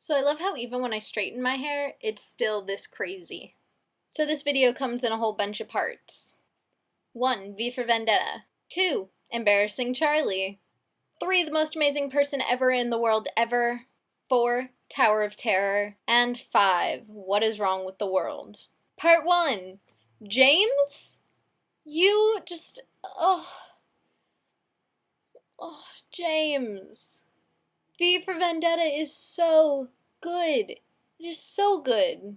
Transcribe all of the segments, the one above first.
So I love how even when I straighten my hair, it's still this crazy. So this video comes in a whole bunch of parts. 1. V for Vendetta. 2. Embarrassing Charlie. 3. The most amazing person ever in the world ever. 4. Tower of Terror. And 5. What is wrong with the world? Part 1. James? You just... Oh, James. V for Vendetta is so good. It is so good.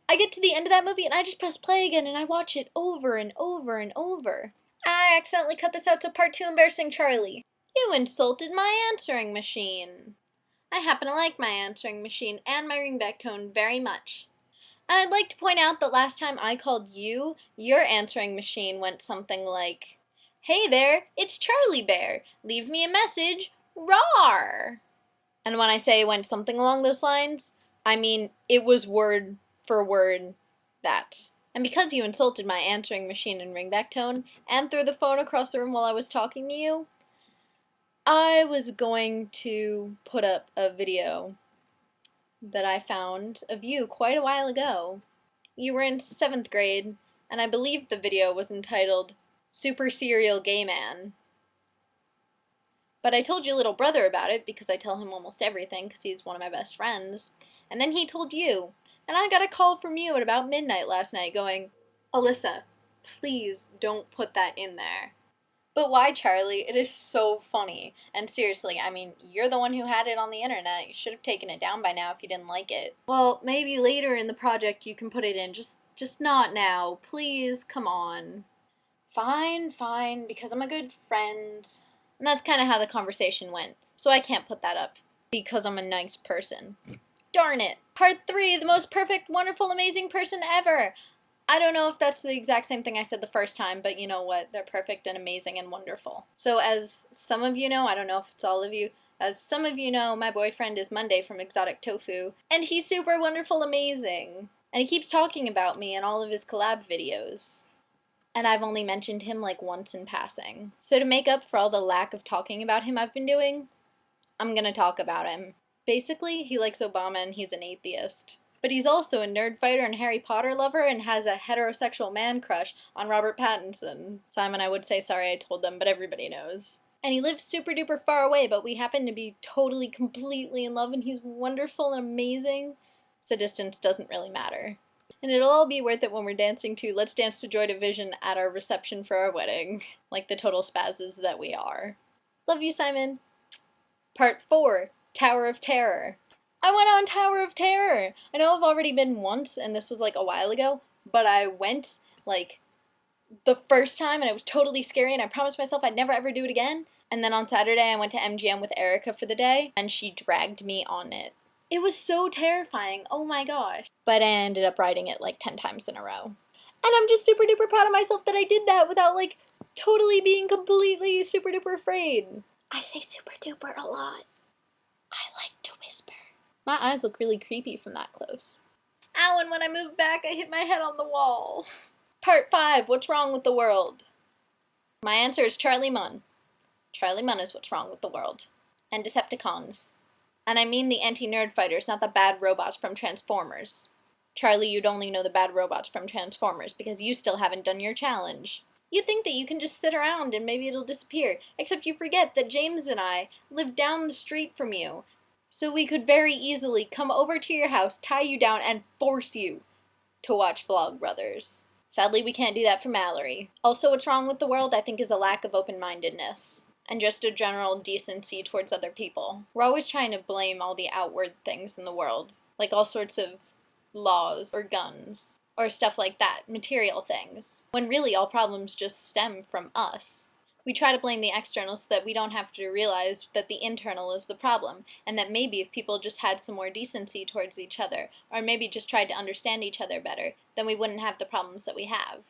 I get to the end of that movie and I just press play again and I watch it over and over and over. I accidentally cut this out to part 2, Embarrassing Charlie. You insulted my answering machine. I happen to like my answering machine and my ringback tone very much. And I'd like to point out that last time I called you, your answering machine went something like, "Hey there, it's Charlie Bear. Leave me a message. Rawr!" And when I say it went something along those lines, I mean it was word for word that. And because you insulted my answering machine and ringback tone, and threw the phone across the room while I was talking to you, I was going to put up a video that I found of you quite a while ago. You were in 7th grade, and I believe the video was entitled Super Serial Gay Man. But I told your little brother about it because I tell him almost everything because he's one of my best friends. And then he told you. And I got a call from you at about midnight last night going, "Alyssa, please don't put that in there." But why, Charlie? It is so funny. And seriously, I mean, you're the one who had it on the internet. You should have taken it down by now if you didn't like it. Well, maybe later in the project you can put it in. Just not now. Please, come on. Fine, because I'm a good friend. And that's kind of how the conversation went. So I can't put that up because I'm a nice person. Darn it. Part 3, the most perfect, wonderful, amazing person ever. I don't know if that's the exact same thing I said the first time, but you know what? They're perfect and amazing and wonderful. So as some of you know, I don't know if it's all of you, as some of you know, my boyfriend is Monday from Exotic Tofu, and he's super wonderful, amazing. And he keeps talking about me in all of his collab videos. And I've only mentioned him like once in passing. So to make up for all the lack of talking about him I've been doing, I'm gonna talk about him. Basically, he likes Obama and he's an atheist. But he's also a nerd fighter and Harry Potter lover and has a heterosexual man crush on Robert Pattinson. Simon, I would say sorry I told them, but everybody knows. And he lives super duper far away, but we happen to be totally, completely in love and he's wonderful and amazing. So distance doesn't really matter. And it'll all be worth it when we're dancing to Let's Dance to Joy Division at our reception for our wedding. Like the total spazzes that we are. Love you, Simon. Part 4. Tower of Terror. I went on Tower of Terror! I know I've already been once, and this was like a while ago, but I went like the first time and it was totally scary and I promised myself I'd never ever do it again. And then on Saturday I went to MGM with Erica for the day and she dragged me on it. It was so terrifying, oh my gosh. But I ended up riding it like 10 times in a row. And I'm just super duper proud of myself that I did that without like totally being completely super duper afraid. I say super duper a lot. I like to whisper. My eyes look really creepy from that close. Ow, and when I moved back, I hit my head on the wall. Part 5, what's wrong with the world? My answer is Charlie Munn. Charlie Munn is what's wrong with the world. And Decepticons. And I mean the anti-nerd fighters, not the bad robots from Transformers. Charlie, you'd only know the bad robots from Transformers because you still haven't done your challenge. You think that you can just sit around and maybe it'll disappear, except you forget that James and I live down the street from you. So we could very easily come over to your house, tie you down, and force you to watch Vlogbrothers. Sadly, we can't do that for Mallory. Also, what's wrong with the world, I think, is a lack of open-mindedness. And just a general decency towards other people. We're always trying to blame all the outward things in the world, like all sorts of laws or guns. Or stuff like that, material things, when really all problems just stem from us. We try to blame the external so that we don't have to realize that the internal is the problem, and that maybe if people just had some more decency towards each other, or maybe just tried to understand each other better, then we wouldn't have the problems that we have.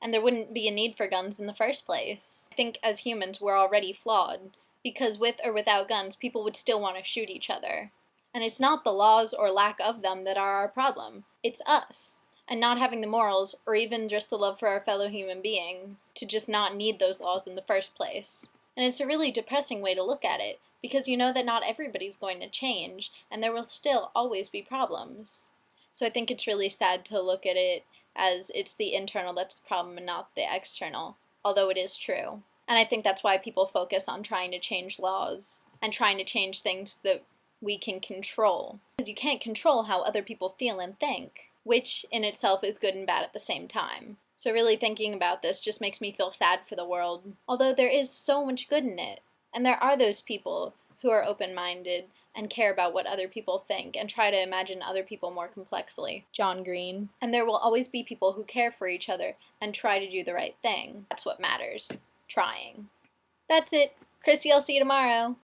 And there wouldn't be a need for guns in the first place. I think as humans we're already flawed, because with or without guns people would still want to shoot each other. And it's not the laws or lack of them that are our problem, it's us. And not having the morals, or even just the love for our fellow human beings, to just not need those laws in the first place. And it's a really depressing way to look at it, because you know that not everybody's going to change, and there will still always be problems. So I think it's really sad to look at it as it's the internal that's the problem and not the external, although it is true. And I think that's why people focus on trying to change laws and trying to change things that we can control. Because you can't control how other people feel and think, which in itself is good and bad at the same time. So really thinking about this just makes me feel sad for the world, although there is so much good in it. And there are those people who are open-minded and care about what other people think and try to imagine other people more complexly. John Green. And there will always be people who care for each other and try to do the right thing. That's what matters. Trying. That's it. Chrissy, I'll see you tomorrow.